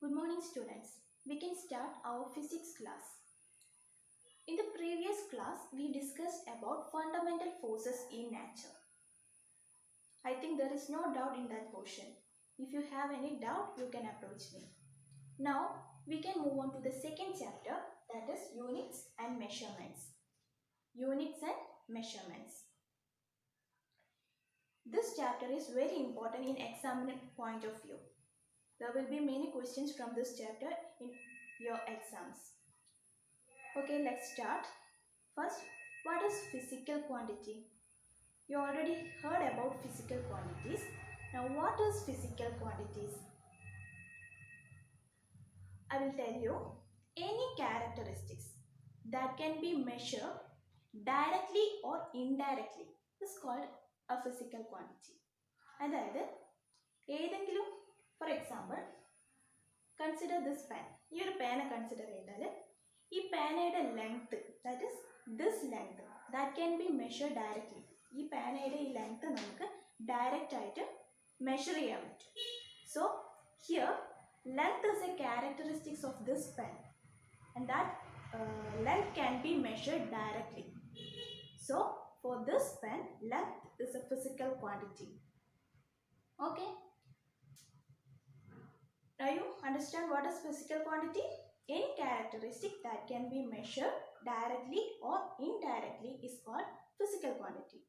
Good morning, students. We can start our physics class. In the previous class, we discussed about fundamental forces in nature. I think there is no doubt in that portion. If you have any doubt, you can approach me. Now, we can move on to the second chapter, that is units and measurements. Units and measurements. This chapter is very important in exam point of view. There will be many questions from this chapter in your exams. Okay, let's start. First, what is physical quantity? You already heard about physical quantities. Now, what is physical quantities? I will tell you, any characteristics that can be measured directly or indirectly is called a physical quantity. അതായത് ഏതെങ്കിലും for example consider this pen. ഈ ഒരു പേന consider ചെയ്താൽ ഈ പേനയുടെ length that is this length that can be measure directly. ഈ പേനയുടെ ഈ ലെങ്ത് നമുക്ക് ഡയറക്റ്റ് ആയിട്ട് മെഷർ ചെയ്യാൻ പറ്റും. So here length is a characteristics of this pen and that length can be measured directly. So for this pen, length is a physical quantity. Okay, now you understand what is physical quantity? Any characteristic that can be measured directly or indirectly is called physical quantity.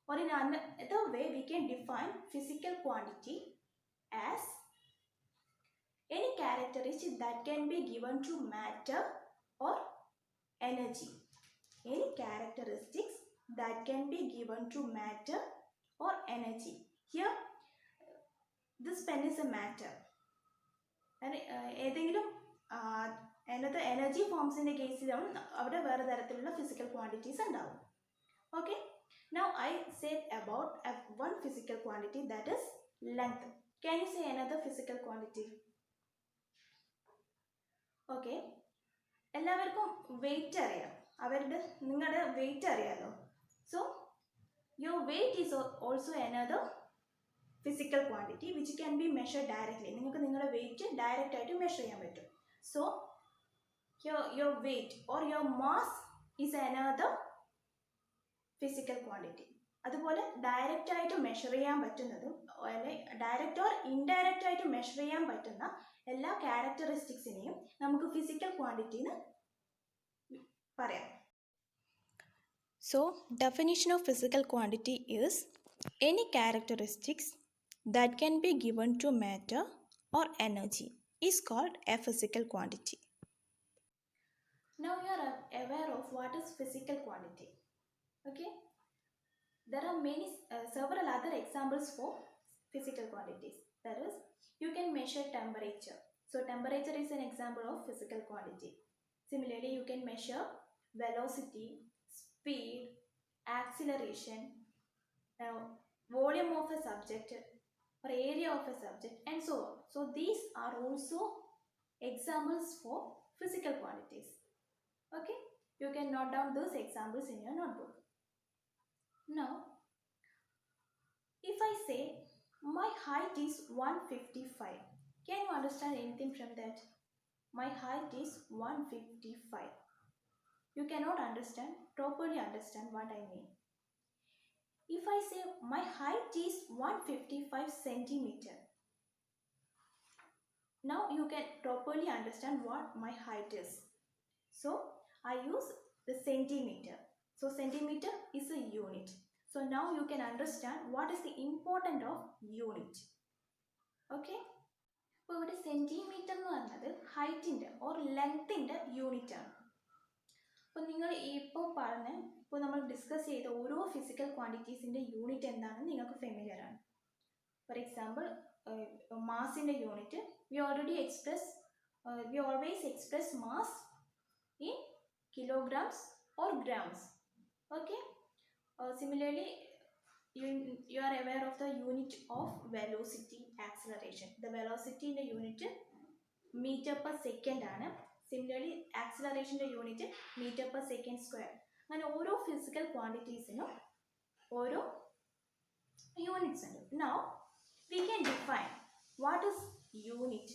Or in another way, we can define physical quantity as any characteristic that can be given to matter or energy. Any characteristics that can be given to matter or energy. Here, this pen is a matter. And another energy forms in the case of physical quantities and all. Okay. Now I said about one physical quantity, that is length. Can you say another physical quantity? Okay, എല്ലാവർക്കും wait അറിയാം. നിങ്ങളുടെ wait അറിയാലോ. So your wait is also another physical quantity which can be measure directly. നിങ്ങൾക്ക് നിങ്ങളുടെ wait direct ആയിട്ട് measure ചെയ്യാൻ പറ്റും. So your wait or your mass is another physical quantity. അതുപോലെ ഡയറക്റ്റ് ആയിട്ട് മെഷർ ചെയ്യാൻ പറ്റുന്നതും ഡയറക്റ്റ് ഓർ ഇൻഡയറക്റ്റ് ആയിട്ട് മെഷർ ചെയ്യാൻ പറ്റുന്ന എല്ലാ ക്യാരക്ടറിസ്റ്റിക്സിനെയും നമുക്ക് ഫിസിക്കൽ ക്വാണ്ടിറ്റി എന്ന് പറയാം. So definition of physical quantity is any characteristics that can be given to matter or energy is called a physical quantity. Now you are aware of what is physical quantity. Okay, there are several other examples for physical quantities. That is, you can measure temperature. So temperature is an example of physical quantity. Similarly, you can measure velocity, speed, acceleration, volume of a subject or area of a subject, and so on. So these are also examples for physical quantities. Okay, you can note down those examples in your notebook. Now, if I say my height is 155, can you understand anything from that? My height is 155. You cannot properly understand what I mean. If I say my height is 155 centimeter, now you can properly understand what my height is. So I use the centimeter. So centimeter is a unit. So now you can understand what is the importance of unit. Okay. അപ്പോൾ ഇവിടെ centimetre എന്ന് പറഞ്ഞത് ഹൈറ്റിൻ്റെ or ലെങ്ത്തിൻ്റെ unit ആണ്. അപ്പോൾ നിങ്ങൾ ഇപ്പോൾ നമ്മൾ discuss ചെയ്ത ഓരോ ഫിസിക്കൽ ക്വാണ്ടിറ്റീസിൻ്റെ യൂണിറ്റ് എന്താണെന്ന് നിങ്ങൾക്ക് ഫെമിലിയർ ആണ്. ഫോർ എക്സാമ്പിൾ മാസിൻ്റെ unit we always express mass in kilograms or grams. Okay. Similarly, you are aware of the unit of velocity, acceleration. The velocity in the unit meter per second ആണ്. Similarly, acceleration the unit meter per second square. അങ്ങനെ ഓരോ physical ക്വാണ്ടിറ്റീസിനും ഓരോ units ഉണ്ട്. Now we can define what is unit.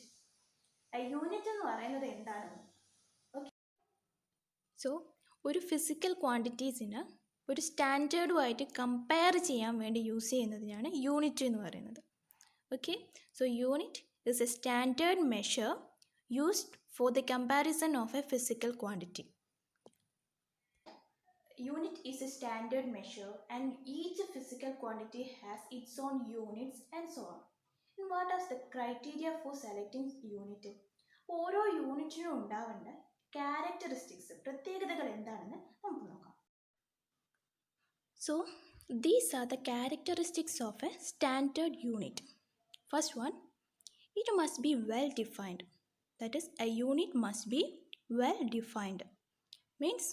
Unit എന്ന് പറയുന്നത് എന്താണ്? So ഒരു physical ക്വാണ്ടിറ്റീസിന് ഒരു സ്റ്റാൻഡേർഡുമായിട്ട് കമ്പയർ ചെയ്യാൻ വേണ്ടി യൂസ് ചെയ്യുന്നതിനാണ് യൂണിറ്റ് എന്ന് പറയുന്നത്. Okay, so unit is A standard measure used for the comparison of a physical quantity. Unit is a standard measure and each physical quantity has its own units and so on. And what is the criteria for selecting unit? ഓരോ യൂണിറ്റിനും ഉണ്ടാവേണ്ട characteristics, പ്രത്യേകതകൾ എന്താണെന്ന് നമുക്ക് നോക്കാം. So these are the characteristics of a standard unit. First one, it must be well defined. That is, a unit must be well defined. Means,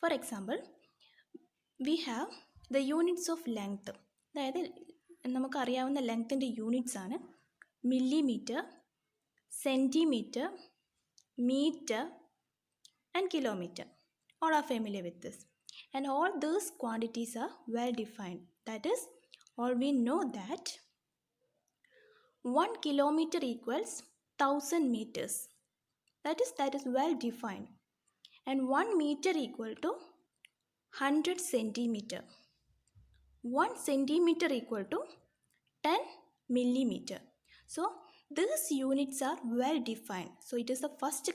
for example, we have the units of length. അതായത് നമുക്കറിയാവുന്ന ലെങ്ത്തിൻ്റെ units ആണ് millimetre, centimetre, meter and kilometer. All are familiar with this. And all those quantities are well defined. That is, all we know that 1 kilometer equals 1000 meters. That is well defined. And 1 meter equal to 100 centimeter. 1 centimeter equal to 10 millimeter. So these units are well defined. So it is the first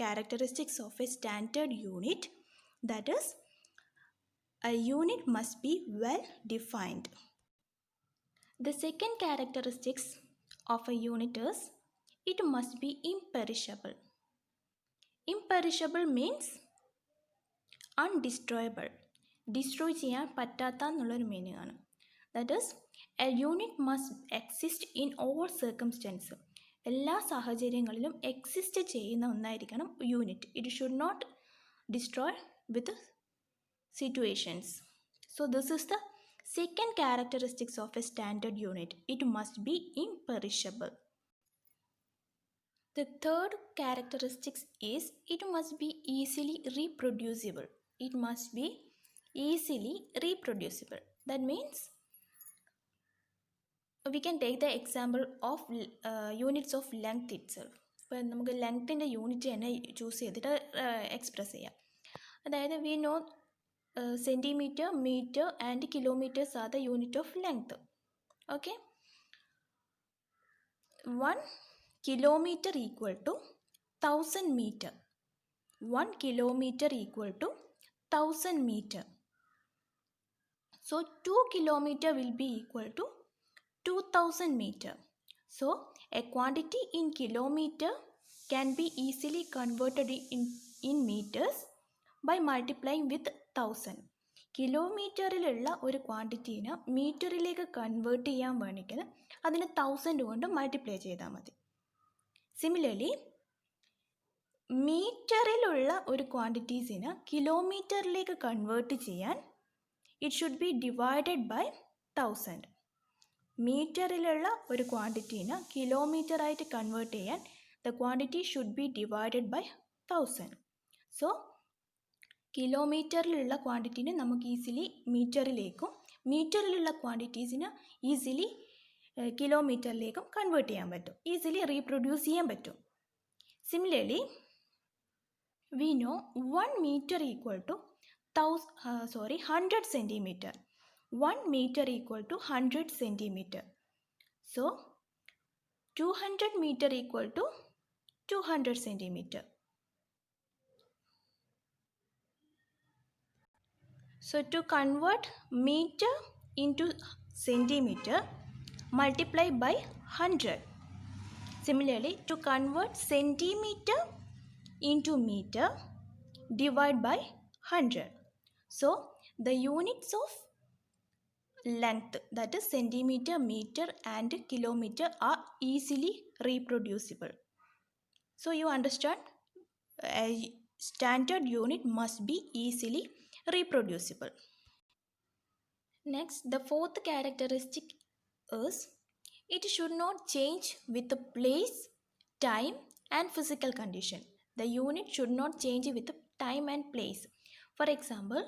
characteristics of a standard unit. That is, a unit must be well defined. The second characteristics of a unit is it must be imperishable. Imperishable means undestroyable. Destroy ചെയ്യാൻ പറ്റാത്ത എന്നുള്ളൊരു meaning ആണ്. That is a unit must exist in all circumstances. എല്ലാ സാഹചര്യങ്ങളിലും exist ചെയ്യുന്ന ഒന്നായിരിക്കണം unit. It should not destroy with situations. So this is the second characteristics of a standard unit. It must be imperishable. The third characteristics is it must be easily reproducible. It must be easily reproducible. That means we can take the example of units of length itself. ഇപ്പോൾ നമുക്ക് ലെങ്ത്തിൻ്റെ unit തന്നെ choose ചെയ്തിട്ട് express ചെയ്യാം. അതായത് we know centimeter, meter and kilometers are the unit of length. Okay, 1 kilometer equal to 1000 meter. 1 kilometer equal to 1000 meter. So 2 kilometer will be equal to 2000 meter. So a quantity in kilometer can be easily converted in meters by multiplying with 1000. കിലോമീറ്ററിലുള്ള ഒരു ക്വാണ്ടിറ്റീനെ മീറ്ററിലേക്ക് convert ചെയ്യാൻ വേണമെങ്കിൽ അതിന് 1000 കൊണ്ട് multiply ചെയ്താൽ മതി. Similarly മീറ്ററിലുള്ള ഒരു ക്വാണ്ടിറ്റീസിനെ കിലോമീറ്ററിലേക്ക് കൺവേർട്ട് ചെയ്യാൻ it should be divided by 1000. മീറ്ററിലുള്ള ഒരു ക്വാണ്ടിറ്റീനെ കിലോമീറ്ററായിട്ട് കൺവേർട്ട് ചെയ്യാൻ the quantity should be divided by 1000. So കിലോമീറ്ററിലുള്ള ക്വാണ്ടിറ്റീനെ നമുക്ക് ഈസിലി മീറ്ററിലേക്കും മീറ്ററിലുള്ള ക്വാണ്ടിറ്റീസിന് ഈസിലി കിലോമീറ്ററിലേക്കും കൺവേർട്ട് ചെയ്യാൻ പറ്റും, ഈസിലി റീപ്രൊഡ്യൂസ് ചെയ്യാൻ പറ്റും. Similarly we know 1 meter equal to 100 centimeter. 1 meter equal to 100 centimeter. So 200 meter equal to 200 centimeter. So to convert meter into centimeter, multiply by 100. Similarly, to convert centimeter into meter, divide by 100. So the units of length, that is centimeter, meter and kilometer, are easily reproducible. So you understand, a standard unit must be easily reproducible. Next, the fourth characteristic is it should not change with the place, time and physical condition. The unit should not change with the time and place. For example,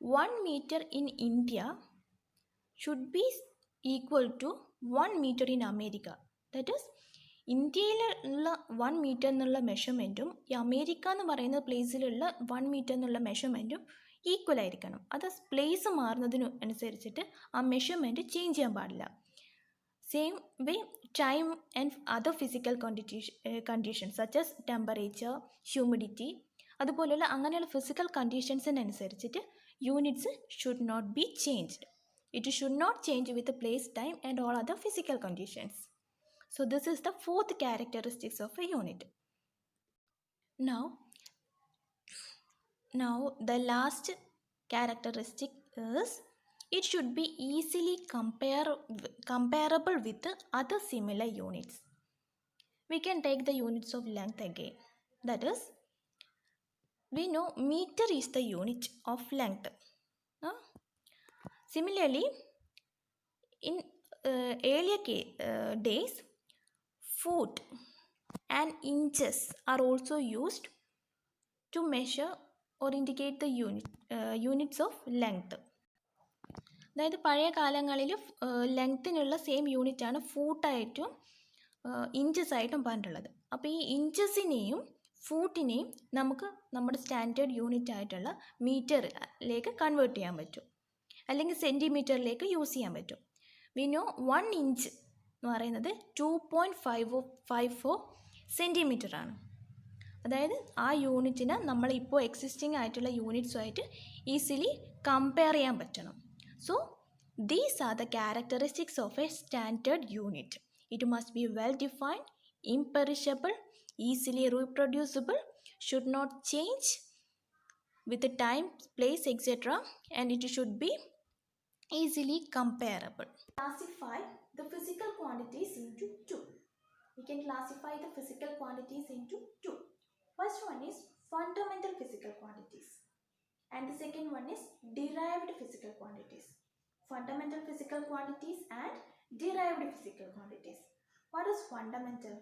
1 meter in India should be equal to 1 meter in America. That is, ഇന്ത്യയിലുള്ള 1 metre എന്നുള്ള മെഷർമെൻറ്റും ഈ America എന്ന് പറയുന്ന പ്ലേസിലുള്ള 1 metre എന്നുള്ള മെഷർമെൻറ്റും equal ആയിരിക്കണം. അത് place മാറുന്നതിന് അനുസരിച്ചിട്ട് ആ മെഷർമെൻറ്റ് ചേഞ്ച് ചെയ്യാൻ പാടില്ല. Same way time and other physical conditions such as temperature, humidity, അതുപോലെയുള്ള അങ്ങനെയുള്ള ഫിസിക്കൽ കണ്ടീഷൻസിനനുസരിച്ചിട്ട് units should not be changed. It should not change with place, time and all other physical conditions. So this is the fourth characteristics of a unit. Now the last characteristic is it should be easily comparable with other similar units. We can take the units of length again. That is, we know meter is the unit of length. Similarly, in earlier days, foot and inches are also used to measure or indicate the units of length. അതായത് പഴയ കാലങ്ങളിൽ ലെങ്ത്തിനുള്ള same യൂണിറ്റാണ് ഫൂട്ടായിട്ടും inches ആയിട്ടും പറഞ്ഞിട്ടുള്ളത്. അപ്പോൾ ഈ ഇഞ്ചസിനെയും ഫൂട്ടിനെയും നമുക്ക് നമ്മുടെ സ്റ്റാൻഡേർഡ് യൂണിറ്റ് ആയിട്ടുള്ള മീറ്ററിലേക്ക് കൺവേർട്ട് ചെയ്യാൻ പറ്റും, അല്ലെങ്കിൽ സെൻറ്റിമീറ്ററിലേക്ക് യൂസ് ചെയ്യാൻ പറ്റും. വി നോ 1 ഇഞ്ച് എന്ന് പറയുന്നത് 2.54 സെൻറ്റിമീറ്റർ ആണ്. അതായത് ആ യൂണിറ്റിനെ നമ്മളിപ്പോൾ എക്സിസ്റ്റിംഗ് ആയിട്ടുള്ള യൂണിറ്റ്സുമായിട്ട് ഈസിലി കമ്പയർ ചെയ്യാൻ പറ്റണം. So these are the characteristics of A standard unit. It must be well defined, imperishable, easily reproducible, should not change with the time, place, etc. and it should be easily comparable. Classify the physical quantities into two. We can classify the physical quantities into two. First one is fundamental physical quantities and the second one is derived physical quantities. Fundamental physical quantities and derived physical quantities. What is fundamental?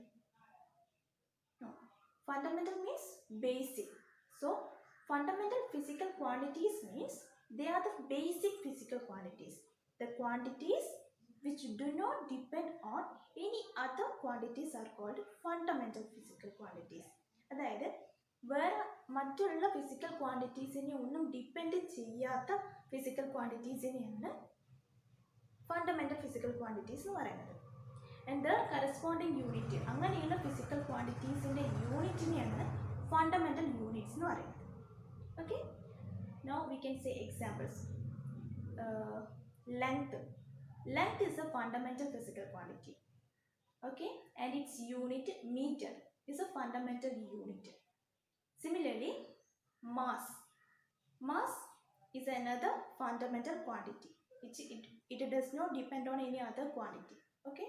No. Fundamental means basic. So fundamental physical quantities means they are the basic physical quantities. The quantities which do not depend on any other quantities are called fundamental physical quantities. അതായത് വേറെ മറ്റുള്ള physical ക്വാണ്ടിറ്റീസിനെ ഒന്നും depend ചെയ്യാത്ത physical ക്വാണ്ടിറ്റീസിനെയാണ് fundamental physical quantities എന്ന് പറയുന്നത്. And the corresponding unit, അങ്ങനെയുള്ള physical ക്വാണ്ടിറ്റീസിൻ്റെ യൂണിറ്റിനെയാണ് fundamental units എന്ന് പറയുന്നത്. Okay, now we can say examples. Length is a fundamental physical quantity. Okay, and its unit meter is a fundamental unit. Similarly, mass is another fundamental quantity. It does not depend on any other quantity. Okay,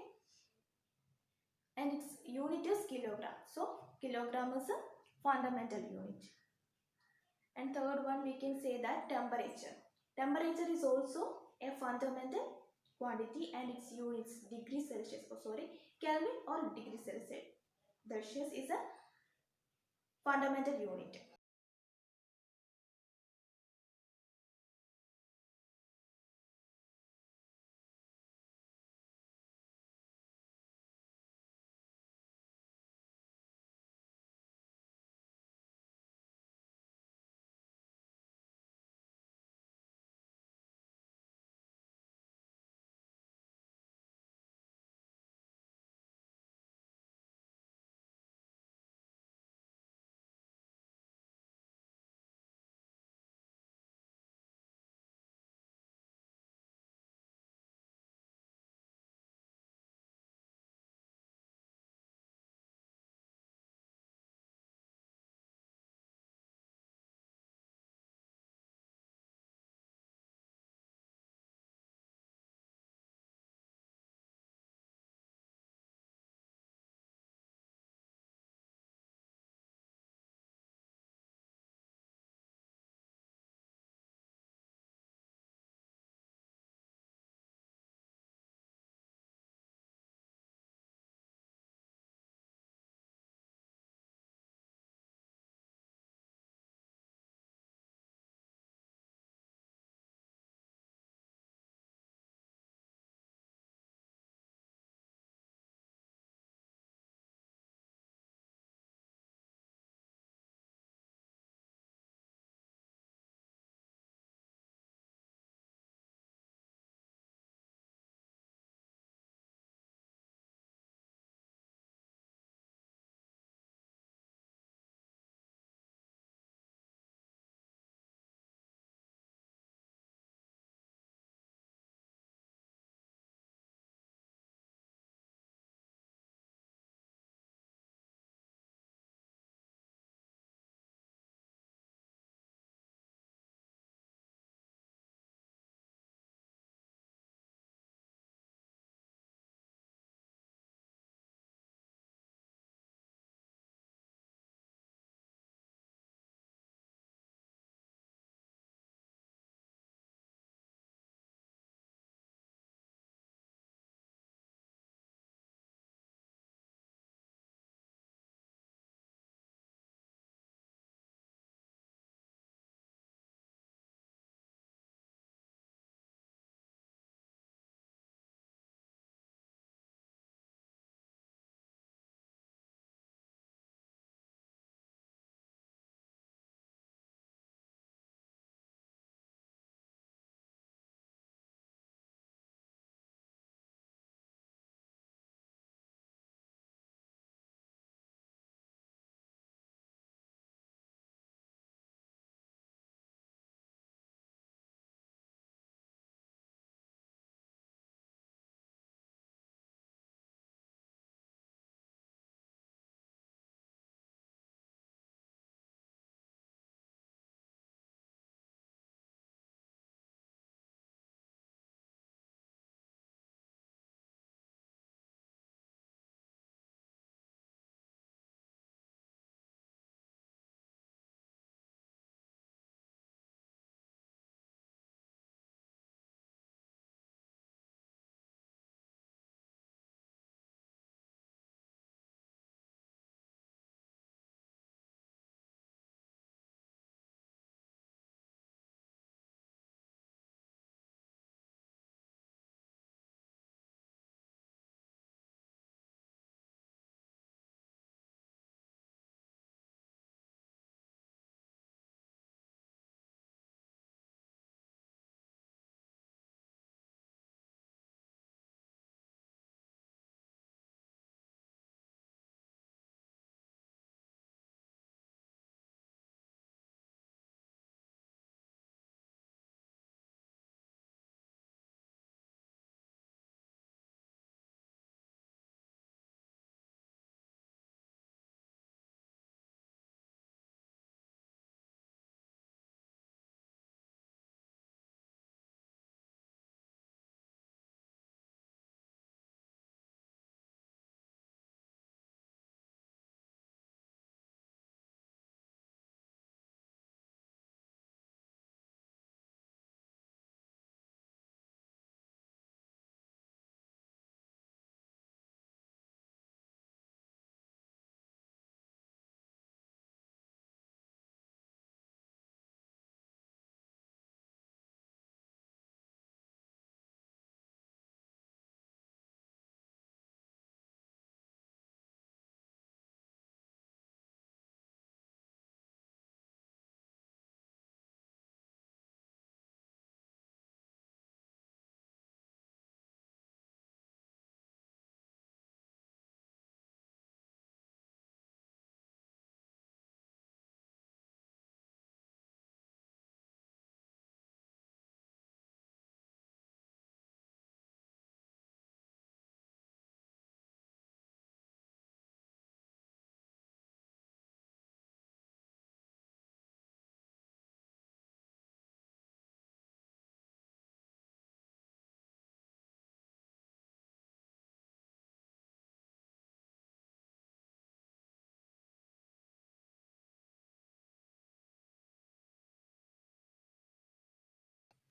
and its unit is kilogram. So kilogram is a fundamental unit. And third one, we can say that temperature is also a fundamental quantity and its units Kelvin or degree Celsius is a fundamental unit.